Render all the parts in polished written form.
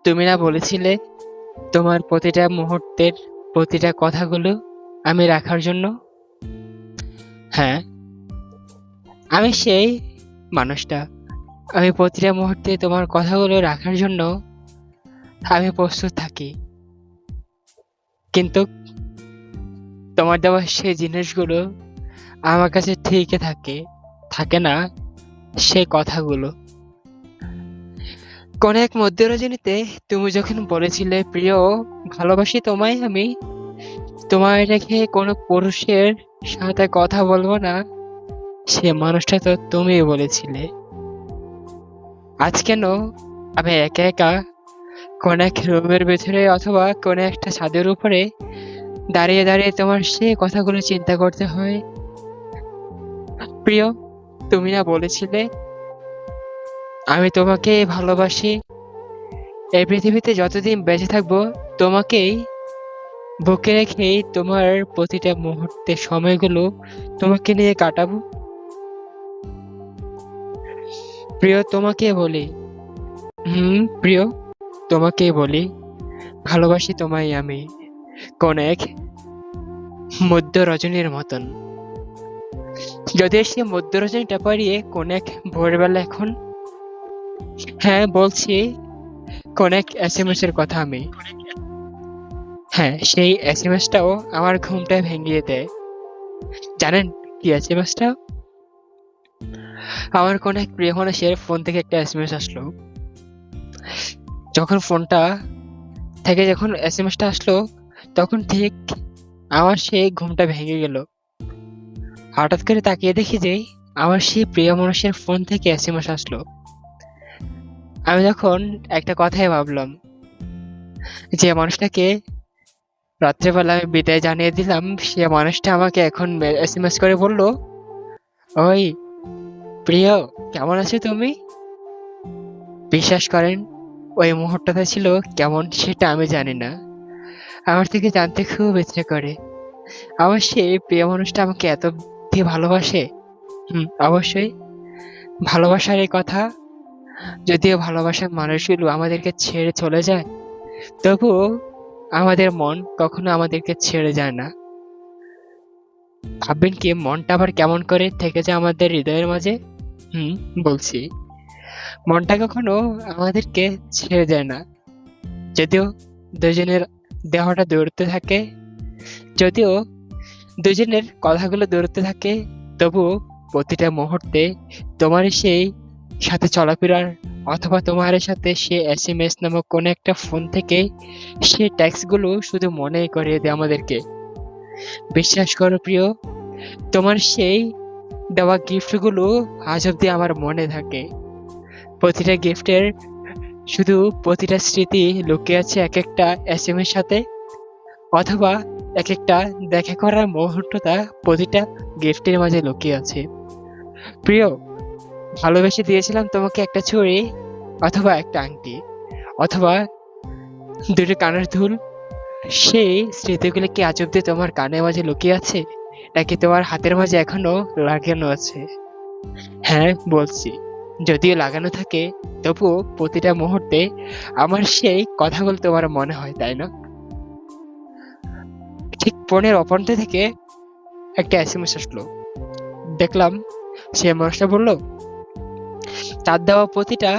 তুমি না বলেছিলে তোমার প্রতিটা মুহূর্তের প্রতিটা কথাগুলো আমি রাখার জন্য? হ্যাঁ, আমি সেই মানুষটা। আমি প্রতিটা মুহূর্তে তোমার কথাগুলো রাখার জন্য আমি প্রস্তুত থাকি। কিন্তু তোমার দেওয়া সেই জিনিসগুলো আমার কাছে ঠিকই থাকে, থাকে না সেই কথাগুলো। কোন এক মধ্যরজনীতে তুমি যখন বলেছিলে, প্রিয়, ভালোবাসি তোমায় আমি, তোমায় রেখে কোনো পুরুষের সাথে কথা বলবো না, সে মানুষটা তো তুমিই বলেছিলে। আজ কেন আমি একা একা কোন এক রুমের ভেতরে অথবা কোন একটা ছাদের উপরে দাঁড়িয়ে দাঁড়িয়ে তোমার সেই কথাগুলো চিন্তা করতে হয়? প্রিয়, তুমি না বলেছিলে আমি তোমাকে ভালোবাসি, এই পৃথিবীতে যতদিন বেঁচে থাকবো তোমাকেই বুকে রেখেই তোমার প্রতিটা মুহূর্তের সময়গুলো তোমাকে নিয়ে কাটাবো। প্রিয়, তোমাকে বলি, প্রিয়, তোমাকে বলি, ভালোবাসি তোমায় আমি, কোন এক মধ্য রজনীর মতন। যদিও সে মধ্য রজনীটা পাড়িয়ে কোন এক ভোরবেলা এখন, হ্যাঁ বলছি, কোন এক এসএমএস এর কথা আমি। হ্যাঁ, সেই এসএমএসটাও আমার ঘুমটা ভেঙিয়ে দেয়। জানেন কি এসএমএসটা? আমার কোন এক প্রিয় মানুষের ফোন থেকে একটা এসএমএস আসলো। যখন ফোনটা থেকে যখন এসএমএসটা আসলো, তখন ঠিক আমার সেই ঘুমটা ভেঙে গেল। হঠাৎ করে তাকিয়ে দেখি যে আমার সেই প্রিয় মানুষের ফোন থেকে এসএমএস আসলো। আমি তখন একটা কথাই ভাবলাম, যে মানুষটাকে রাত্রেবেলা আমি বিদায় জানিয়ে দিলাম, সে মানুষটা আমাকে এখন এসএমএস করে বলল, ওই প্রিয়, কেমন আছো তুমি? বিশ্বাস করেন, ওই মুহূর্তটা ছিল কেমন সেটা আমি জানি না। আমার থেকে জানতে খুব ইচ্ছে করে আমার সেই প্রিয় মানুষটা আমাকে এত অব্ধি ভালোবাসে। অবশ্যই ভালোবাসার এই কথা, যদিও ভালোবাসার মানুষগুলো আমাদেরকে ছেড়ে চলে যায়, তবুও আমাদের মন কখনো আমাদেরকে ছেড়ে যায় না। ভাববেন কি মনটা আবার কেমন করে থেকে যায় আমাদের হৃদয়ের মাঝে? হুম, বলছি, মনটা কখনো আমাদেরকে ছেড়ে যায় না। যদিও দুজনের দেহটা দূরত্বে থাকে, যদিও দুজনের কথাগুলো দূরত্বে থাকে, তবুও প্রতিটা মুহূর্তে তোমার সেই সাথে চলাফেরার অথবা তোমার সাথে সে এসএমএস নামক কোন একটা ফোন থেকে সে টেক্সট গুলো শুধু মনে করিয়ে দেয় আমাদেরকে। বিশ্বাস করো প্রিয়, তোমার সেই দেওয়া গিফট গুলো আজ অব্দি আমার মনে থাকে। প্রতিটা গিফটের শুধু প্রতিটা স্মৃতি লুকিয়ে আছে এক একটা এসএমএস সাথে, অথবা এক একটা দেখা করার মুহূর্তটা প্রতিটা গিফটের মাঝে লুকিয়ে আছে। প্রিয়, ভালোবেসে দিয়েছিলাম তোমাকে একটা চুড়ি অথবা একটা আংটি অথবা দুটো কানের দুল। সেই স্মৃতিগুলো কি আজ অব্দি তোমার কানের মাঝে লুকিয়ে আছে, নাকি তোমার হাতের মাঝে এখনো লাগানো আছে? হ্যাঁ বলছি, যদিও লাগানো থাকে, তবুও প্রতিটা মুহূর্তে আমার সেই কথাগুলো তোমার মনে হয়, তাই না? ঠিক ফোনের অপরান্তে থেকে একটা এসএমএস আসলো। দেখলাম সে মানুষটা বলল, তার দেওয়া প্রতিটা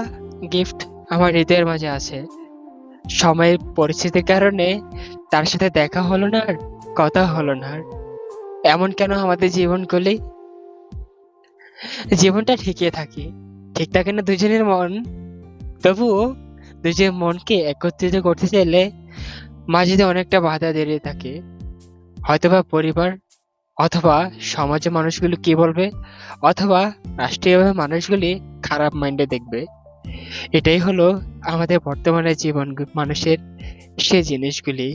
গিফট আমার হৃদয়ের মাঝে আছে। সময়ের পরিস্থিতির কারণে তার সাথে দেখা হলো না, আর কথা হলো না। আর এমন কেন আমাদের জীবনগুলি? জীবনটা ঠিকই থাকে, ঠিক থাকে না দুজনের মন? তবুও দুজনের মনকে একত্রিত করতে চাইলে মাঝে দিয়ে অনেকটা বাধা দাঁড়িয়ে থাকে। হয়তোবা পরিবার, অথবা সমাজে মানুষগুলো কি বলবে, অথবা রাষ্ট্রীয়ভাবে মানুষগুলি খারাপ মাইন্ডে দেখবে। এটাই হলো আমাদের বর্তমানে জীবন মানুষের সে জিনিসগুলি।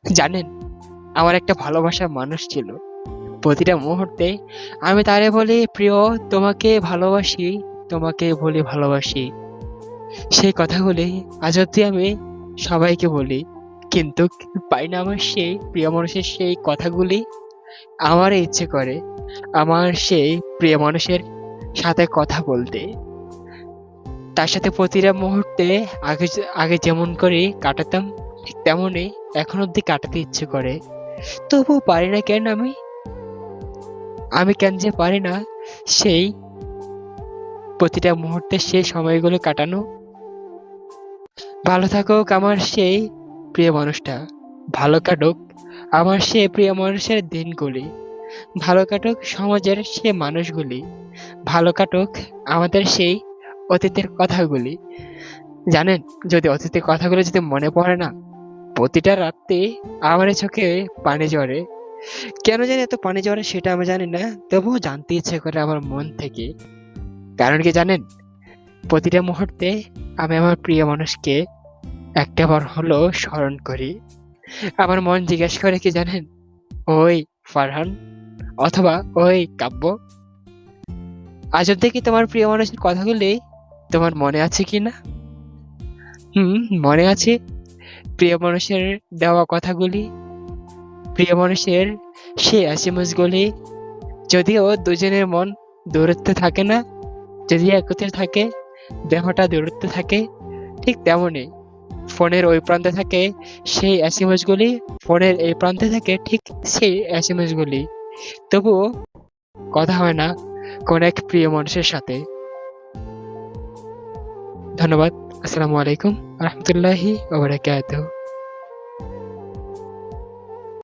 জানেন, আমার একটা ভালোবাসার মানুষ ছিল। প্রতিটা মুহূর্তে আমি তারে বলি, প্রিয়, তোমাকে ভালোবাসি, তোমাকে বলি ভালোবাসি। সেই কথাগুলি আজ অব্দি আমি সবাইকে বলি, কিন্তু পাই না আমার সেই প্রিয় মানুষের সেই কথাগুলি। আমার ইচ্ছে করে আমার সেই প্রিয় মানুষের সাথে কথা বলতে। তার সাথে প্রতিটা মুহূর্তে আগে আগে যেমন করে কাটাতাম, ঠিক তেমনই এখন অব্দি কাটাতে ইচ্ছে করে। তবুও পারি না কেন আমি? আমি কেন যে পারি না সেই প্রতিটা মুহূর্তে সেই সময়গুলো কাটানো? ভালো থাকুক আমার সেই প্রিয় মানুষটা, ভালো কাটুক আমার সেই প্রিয় মানুষের দিনগুলি, ভালো কাটুক সমাজের সে মানুষগুলি, ভালো কাটুক আমাদের সেই অতীতের কথাগুলি। জানেন, যদি অতীতের কথাগুলো যদি মনে পড়ে না, প্রতিটা রাতে আমার চোখে পানি ঝরে। কেন জানি এত পানি ঝরে সেটা আমি জানি না, তবুও জানতে ইচ্ছে করে আমার মন থেকে। কারণ কি জানেন, প্রতিটা মুহূর্তে আমি আমার প্রিয় মানুষকে একটা বার হলো স্মরণ করি। আমার মন জিজ্ঞেস করে কি জানেন, ওই ফারহান, অথবা ওই কাব্য, আজ অব্দি কি তোমার প্রিয় মানুষের কথাগুলি তোমার মনে আছে কি না? মনে আছে। প্রিয় মানুষের দেওয়া কথাগুলি, প্রিয় মানুষের সেই এসএমএস গুলি। যদিও দুজনের মন দূরত্বে থাকে না, যদি একত্রে থাকে, দেহটা দূরত্বে থাকে, ঠিক তেমনই ফোনের ওই প্রান্তে থাকে সেই এসএমএস গুলি, ফোনের এই প্রান্তে থাকে ঠিক সেই এসএমএস গুলি। তবুও কথা হয় না কোন এক প্রিয় মানুষের সাথে। ধন্যবাদ। আসসালামু আলাইকুম রহমতুল্লাহি ওয়া বারাকাতুহু।